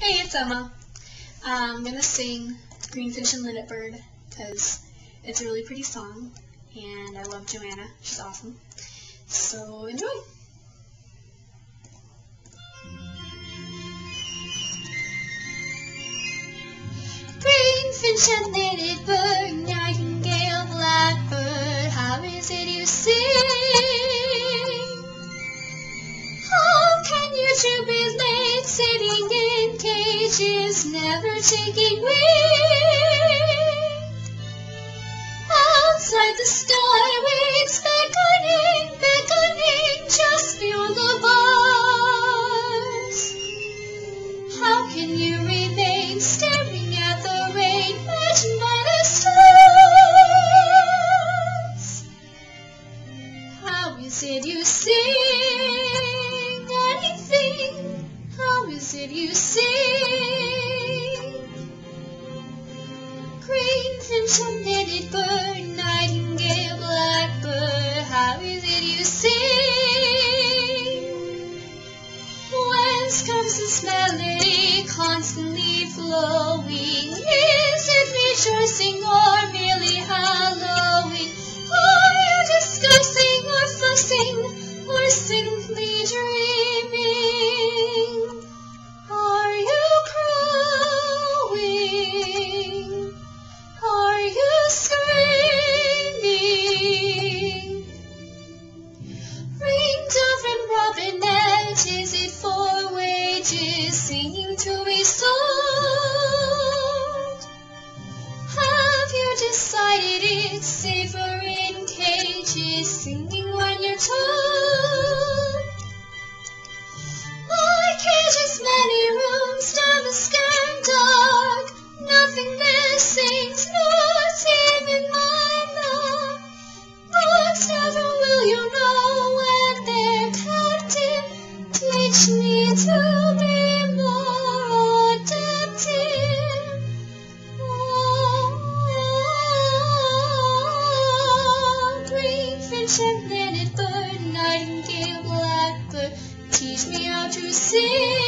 Hey, it's Emma. I'm going to sing Green Finch and Linnett Bird because it's a really pretty song and I love Joanna. She's awesome. So enjoy! Green Finch and Linnett Bird, nightingale, blackbird, how is it you sing? How can you two be late, sitting in cages, never taking wing? Outside the skyways, beckoning, beckoning, just beyond the bars. How can you remain staring at the rain, imagine by the stars? How is it you sing anything? How is it you sing? Green Finch and Linnett Bird, nightingale, blackbird, how is it you sing? Whence comes this melody constantly flowing? Is it rejoicing or merely hallowing? Are you discussing or fussing or simply dreaming? Are you crowing? Are you screaming? Ring dove and robinette, is it for wages, singing to be sold? Have you decided it's safer in cages, singing when you're told? My cage has many rooms, damask and dark, nothing missing, not even my love. Books never will you know when they're captive. Teach me to be more adaptive. Oh, Green Finch and Linnett Bird, nightingale, blackbird, teach me how to sing.